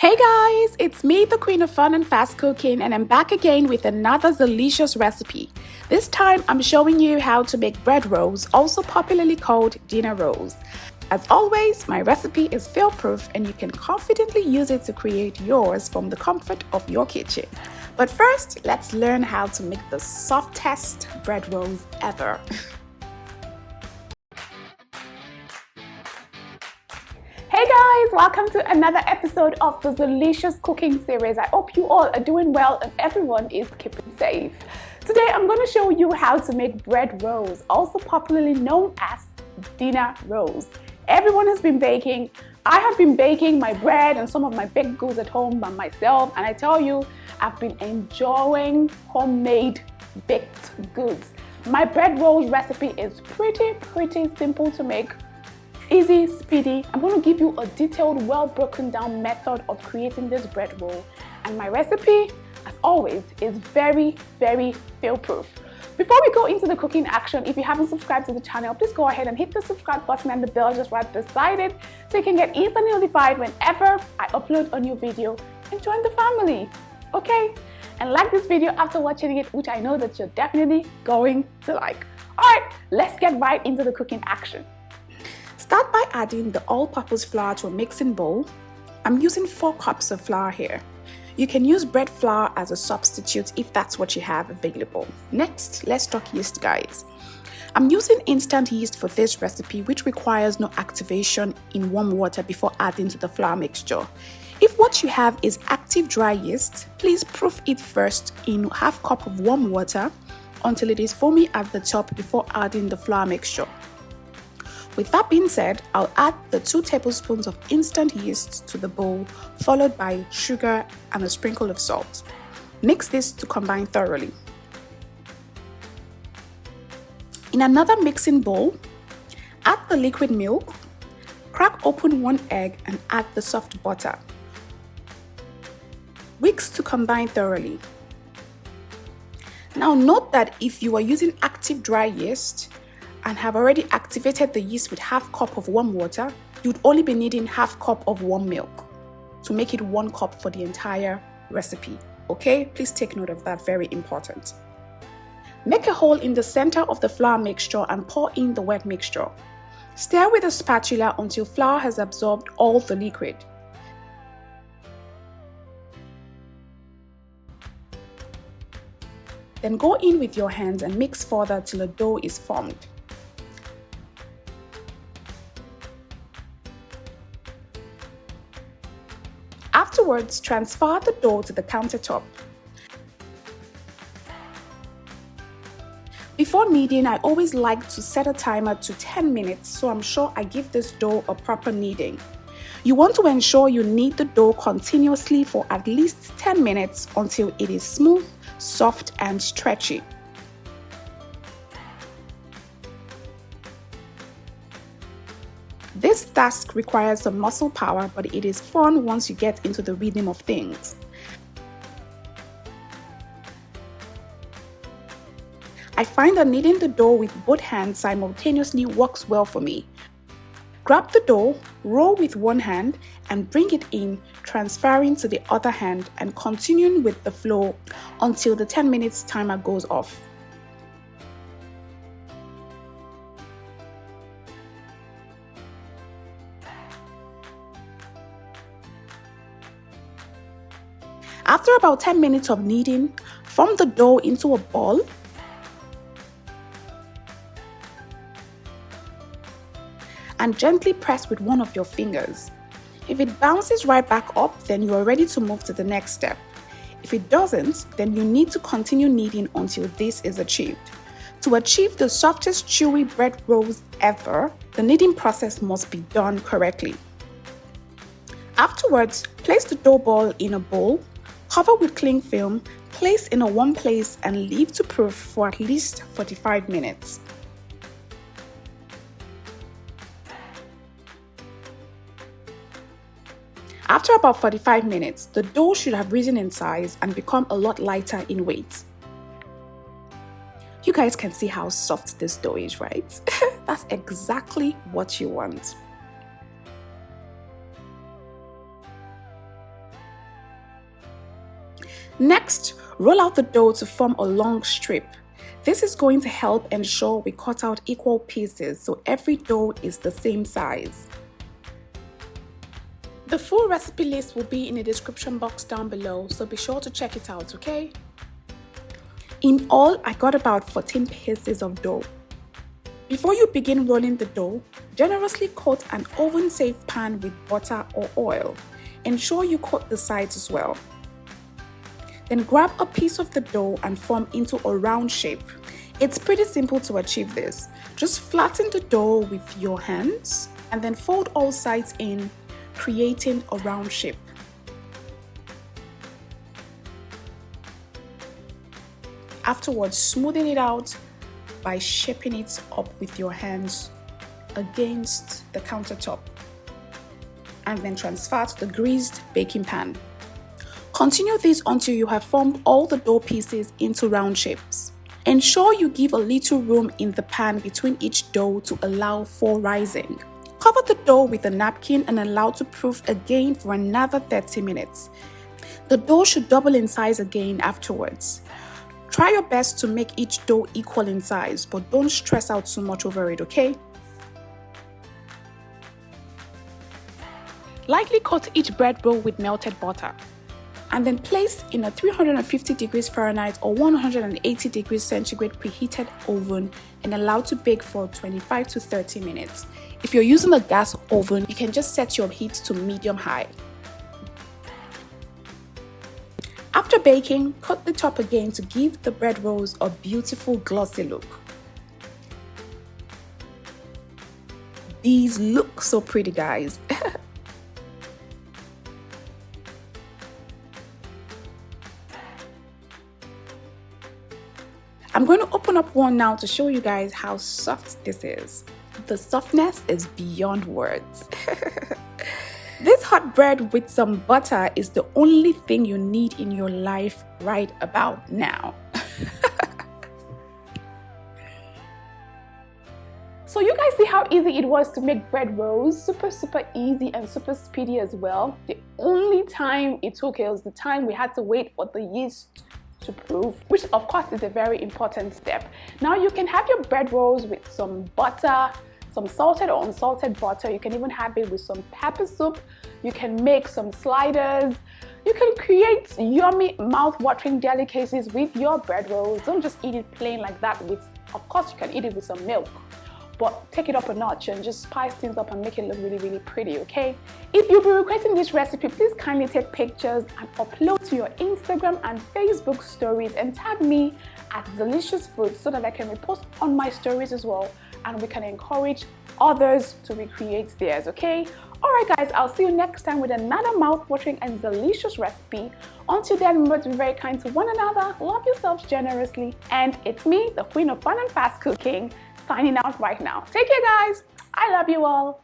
Hey guys, it's me, the queen of fun and fast cooking, and I'm back again with another delicious recipe. This time I'm showing you how to make bread rolls, also popularly called dinner rolls. As always, my recipe is fail-proof and you can confidently use it to create yours from the comfort of your kitchen. But first, let's learn how to make the softest bread rolls ever. Hey guys, welcome to another episode of the Zeelicious cooking series. I hope you all are doing well and everyone is keeping safe. Today I'm going to show you how to make bread rolls, also popularly known as dinner rolls. Everyone has been baking. I have been baking my bread and some of my baked goods at home by myself, and I tell you, I've been enjoying homemade baked goods. My bread rolls recipe is pretty simple to make. Easy, speedy. I'm going to give you a detailed, well broken down method of creating this bread roll. And my recipe, as always, is very fail proof. Before we go into the cooking action, if you haven't subscribed to the channel, please go ahead and hit the subscribe button and the bell just right beside it so you can get instantly notified whenever I upload a new video and join the family. Okay? And like this video after watching it, which I know that you're definitely going to like. Alright, let's get right into the cooking action. Start by adding the all-purpose flour to a mixing bowl. I'm using 4 cups of flour here. You can use bread flour as a substitute if that's what you have available. Next, let's talk yeast, guys. I'm using instant yeast for this recipe, which requires no activation in warm water before adding to the flour mixture. If what you have is active dry yeast, please proof it first in ½ cup of warm water until it is foamy at the top before adding the flour mixture. With that being said, I'll add the 2 tablespoons of instant yeast to the bowl, followed by sugar and a sprinkle of salt. Mix this to combine thoroughly. In another mixing bowl, add the liquid milk, crack open 1 egg and add the soft butter. Whisk to combine thoroughly. Now note that if you are using active dry yeast, and have already activated the yeast with ½ cup of warm water, you'd only be needing ½ cup of warm milk to make it 1 cup for the entire recipe. Okay, please take note of that, very important. Make a hole in the center of the flour mixture and pour in the wet mixture. Stir with a spatula until flour has absorbed all the liquid. Then go in with your hands and mix further till a dough is formed. Afterwards, transfer the dough to the countertop. Before kneading, I always like to set a timer to 10 minutes so I'm sure I give this dough a proper kneading. You want to ensure you knead the dough continuously for at least 10 minutes until it is smooth, soft and stretchy. This task requires some muscle power, but it is fun once you get into the rhythm of things. I find that kneading the dough with both hands simultaneously works well for me. Grab the dough, roll with one hand and bring it in, transferring to the other hand and continuing with the flow until the 10 minutes timer goes off. After about 10 minutes of kneading, form the dough into a ball. And gently press with one of your fingers. If it bounces right back up, then you are ready to move to the next step. If it doesn't, then you need to continue kneading until this is achieved. To achieve the softest chewy bread rolls ever, the kneading process must be done correctly. Afterwards, place the dough ball in a bowl, cover with cling film, place in a warm place and leave to proof for at least 45 minutes. After about 45 minutes, the dough should have risen in size and become a lot lighter in weight. You guys can see how soft this dough is, right? That's exactly what you want. Next, roll out the dough to form a long strip. This is going to help ensure we cut out equal pieces so every dough is the same size. The full recipe list will be in the description box down below, so be sure to check it out, okay? In all, I got about 14 pieces of dough. Before you begin rolling the dough, generously coat an oven-safe pan with butter or oil. Ensure you coat the sides as well. Then grab a piece of the dough and form into a round shape. It's pretty simple to achieve this. Just flatten the dough with your hands and then fold all sides in, creating a round shape. Afterwards, smoothing it out by shaping it up with your hands against the countertop, and then transfer to the greased baking pan. Continue this until you have formed all the dough pieces into round shapes. Ensure you give a little room in the pan between each dough to allow for rising. Cover the dough with a napkin and allow to proof again for another 30 minutes. The dough should double in size again afterwards. Try your best to make each dough equal in size, but don't stress out too much over it, okay? Lightly coat each bread roll with melted butter and then place in a 350 degrees Fahrenheit or 180 degrees centigrade preheated oven and allow to bake for 25 to 30 minutes. If you're using a gas oven, you can just set your heat to medium-high. After baking, cut the top again to give the bread rolls a beautiful glossy look. These look so pretty, guys. I'm going to open up one now to show you guys how soft this is. The softness is beyond words. This hot bread with some butter is the only thing you need in your life right about now. So you guys see how easy it was to make bread rolls? Super easy and super speedy as well. The only time it took was the time we had to wait for the yeast to proof, which of course is a very important step. Now you can have your bread rolls with some butter, some salted or unsalted butter. You can even have it with some pepper soup. You can make some sliders. You can create yummy mouth-watering delicacies with your bread rolls. Don't just eat it plain like that. Of course you can eat it with some milk, but take it up a notch and just spice things up and make it look really pretty, okay? If you'll be requesting this recipe, please kindly take pictures and upload to your Instagram and Facebook stories and tag me at Zeelicious Food so that I can repost on my stories as well and we can encourage others to recreate theirs, okay? Alright guys, I'll see you next time with another mouth-watering and delicious recipe. Until then, remember to be very kind to one another, love yourselves generously, and it's me, the queen of fun and fast cooking, signing out right now. Take care guys, I love you all.